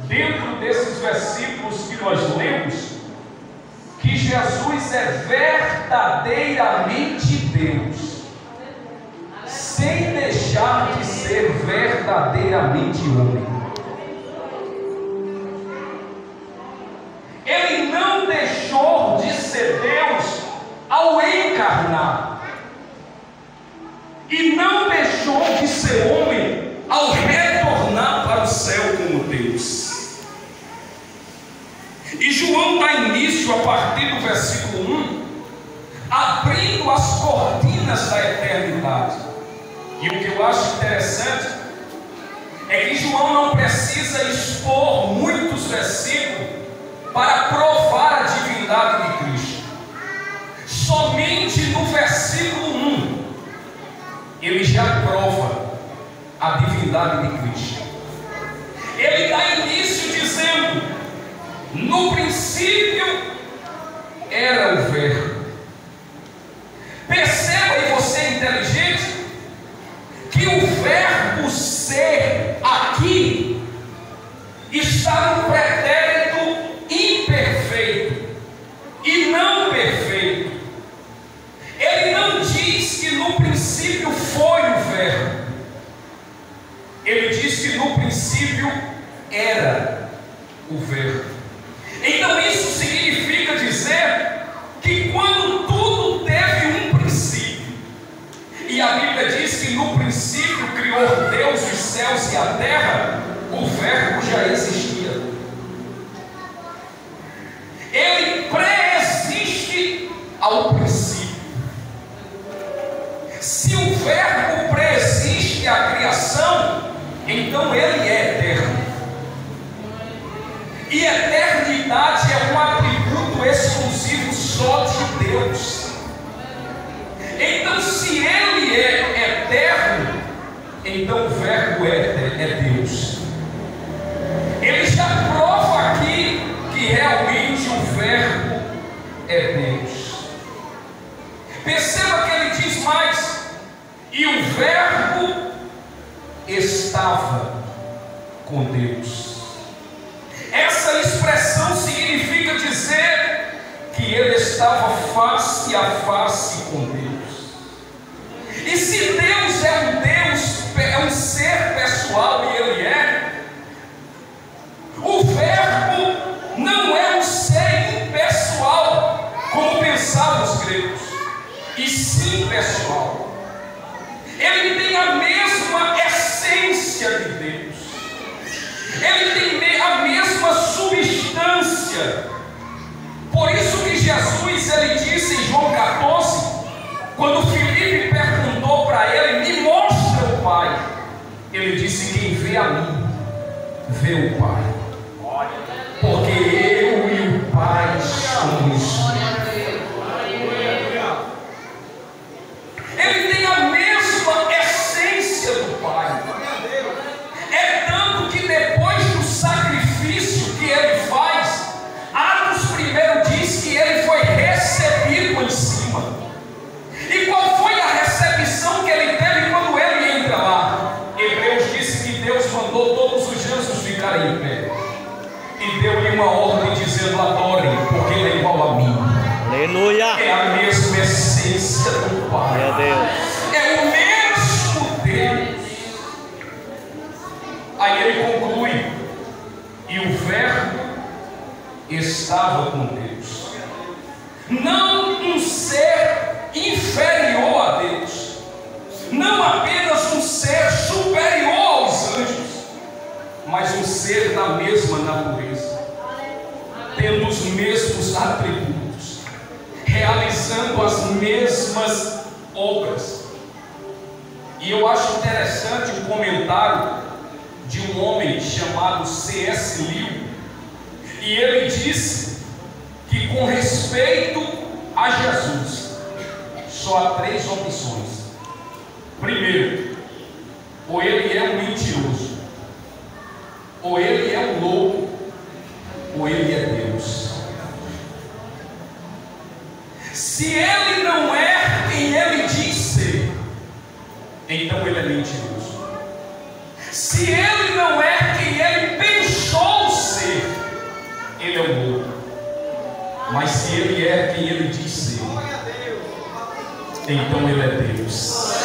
dentro desses versículos que nós lemos, que Jesus é verdadeiramente Deus, sem deixar de ser verdadeiramente homem. Ele não deixou de ser Deus ao encarnar, e não deixou de ser homem ao retornar para o céu como Deus. E João dá início a partir do versículo 1, abrindo as cortinas da eternidade. E o que eu acho interessante é que João não precisa expor muitos versículos para provar a divindade de Cristo. Somente no versículo 1 ele já prova a divindade de Cristo. Ele dá início dizendo: no princípio era o Verbo. Perceba, e você é inteligente, que o verbo ser aqui está no pretérito imperfeito e não perfeito. Ele não diz que no princípio foi o verbo, ele diz que no princípio era o verbo. Então isso significa dizer que quando tudo teve um princípio, e a Bíblia diz que no princípio criou Deus os céus e a terra, o verbo já existia. Ele pré-existe ao princípio. Se o verbo pré-existe à criação, então ele é eterno. E eternidade é um atributo exclusivo só de Deus. Então, se ele é eterno, então o verbo é Deus. Ele já prova aqui que realmente o verbo é Deus. Perceba que ele diz mais: e o verbo estava com Deus. Essa expressão significa dizer que ele estava face a face com Deus. E se Deus é um Deus, é um ser pessoal, e ele é, o verbo não é um ser impessoal, como pensavam os gregos, e sim pessoal. Ele tem a mesma essência de Deus. Ele tem a mesma substância. Por isso que Jesus, ele disse em João 14, quando Filipe perguntou para ele: me mostra o Pai, ele disse: quem vê a mim, vê o Pai, porque eu e o Pai somos. Ele tem a mesma essência do Pai. É tanto que depois do sacrifício que ele faz, Atos 1 diz que ele foi recebido em cima. E qual foi a recepção que ele teve quando ele entra lá? Hebreus disse que Deus mandou todos os anjos ficarem em pé e deu-lhe uma ordem dizendo: adorem, porque ele é igual a mim. Aleluia! É a mesma essência do Pai. Meu Deus! É o mesmo Deus. Aí ele conclui: e o verbo estava com Deus. Não um ser inferior a Deus, não apenas um ser superior aos anjos, mas um ser da mesma natureza, tendo os mesmos atributos, realizando as mesmas obras. E eu acho interessante o comentário de um homem chamado C.S. Lewis, e ele disse que com respeito a Jesus só há três opções. Primeiro, ou ele é um mentiroso, ou ele é um louco, ou ele é Deus. Se ele não é quem ele diz ser, então ele é mentiroso. Se ele não é quem ele pensou Mas se Ele é quem Ele diz ser, então Ele é Deus.